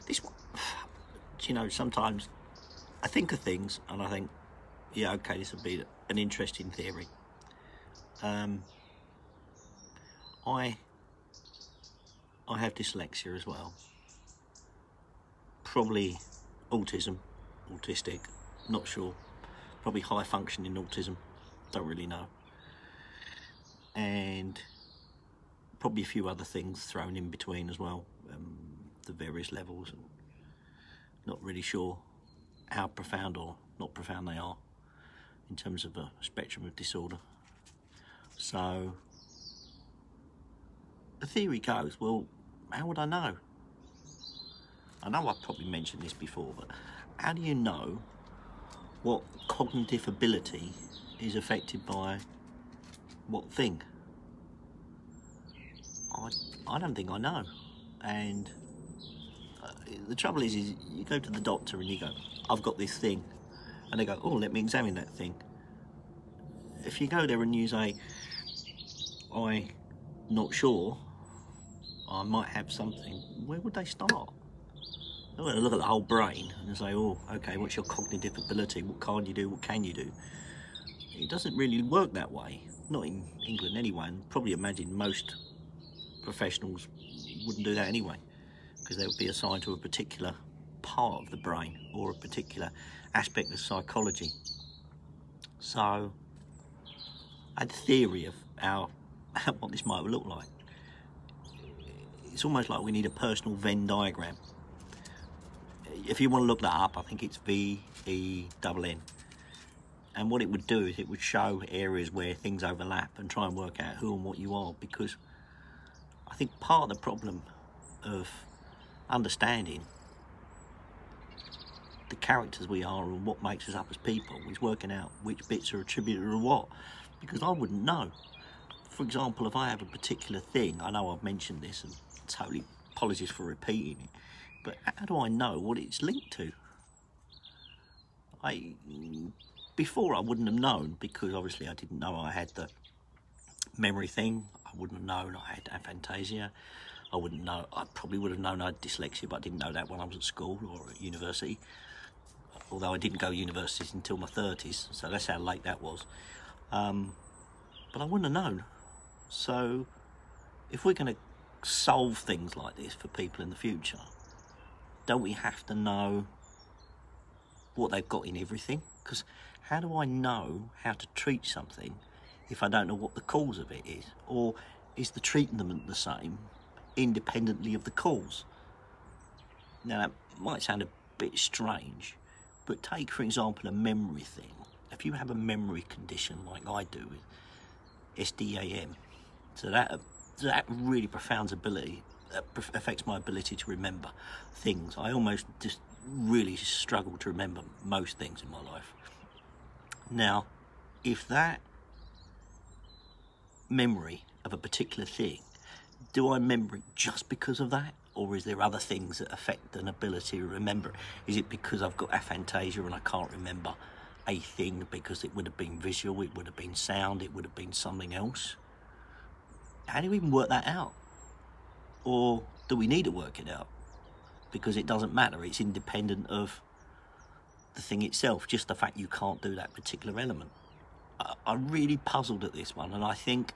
This one, you know, sometimes I think of things and I think, yeah, okay, this would be an interesting theory. I have dyslexia as well. Probably autistic, not sure. Probably high functioning autism, don't really know. And probably a few other things thrown in between as well, the various levels. Not really sure how profound or not profound they are in terms of a spectrum of disorder. So the theory goes, well, how would I know? I know I've probably mentioned this before, but how do you know what cognitive ability is affected by what thing? I don't think I know. And the trouble is you go to the doctor and you go, I've got this thing. And they go, oh, let me examine that thing. If you go there and you say, I'm not sure, I might have something, where would they start? They're going to look at the whole brain and say, oh, okay, what's your cognitive ability? What can you do? What can you do? It doesn't really work that way. Not in England anyway, and probably imagine most professionals wouldn't do that anyway, because they would be assigned to a particular part of the brain or a particular aspect of psychology. So I had a theory of what this might look like. It's almost like we need a personal Venn diagram. If you want to look that up, I think it's VENN. And what it would do is it would show areas where things overlap and try and work out who and what you are, because I think part of the problem of understanding the characters we are and what makes us up as people is working out which bits are attributed to what, because I wouldn't know. For example, if I have a particular thing, I know I've mentioned this and totally apologies for repeating it, but how do I know what it's linked to? Before I wouldn't have known, because obviously I didn't know I had the memory thing. I wouldn't have known I had aphantasia. I probably would have known I had dyslexia, but I didn't know that when I was at school or at university. Although I didn't go to universities until my 30s, so that's how late that was. But I wouldn't have known. So if we're going to solve things like this for people in the future, don't we have to know what they've got in everything? Because how do I know how to treat something if I don't know what the cause of it is? Or is the treatment the same independently of the cause? Now that might sound a bit strange, but take for example a memory thing. If you have a memory condition like I do with SDAM, so that really profound ability, affects my ability to remember things. I almost just really struggle to remember most things in my life. Now, if that memory of a particular thing, do I remember it just because of that? Or is there other things that affect an ability to remember it? Is it because I've got aphantasia and I can't remember a thing because it would have been visual, it would have been sound, it would have been something else? How do we even work that out? Or do we need to work it out? Because it doesn't matter, it's independent of the thing itself, just the fact you can't do that particular element. I'm really puzzled at this one, and I think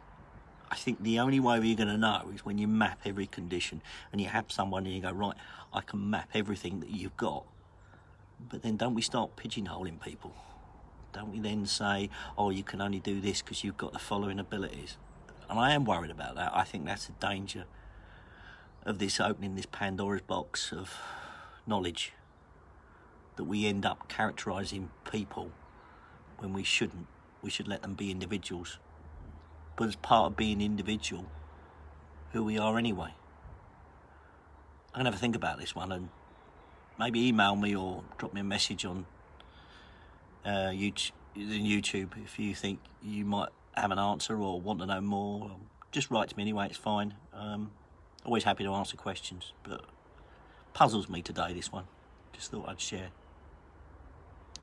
the only way you're going to know is when you map every condition and you have someone and you go, right, I can map everything that you've got. But then don't we start pigeonholing people? Don't we then say, oh, you can only do this because you've got the following abilities? And I am worried about that. I think that's a danger of this opening this Pandora's box of knowledge, that we end up characterising people when we shouldn't. We should let them be individuals. But as part of being individual, who we are anyway. I'm going to have a think about this one and maybe email me or drop me a message on YouTube if you think you might have an answer or want to know more. Just write to me anyway, it's fine. Always happy to answer questions, but puzzles me today, this one. Just thought I'd share.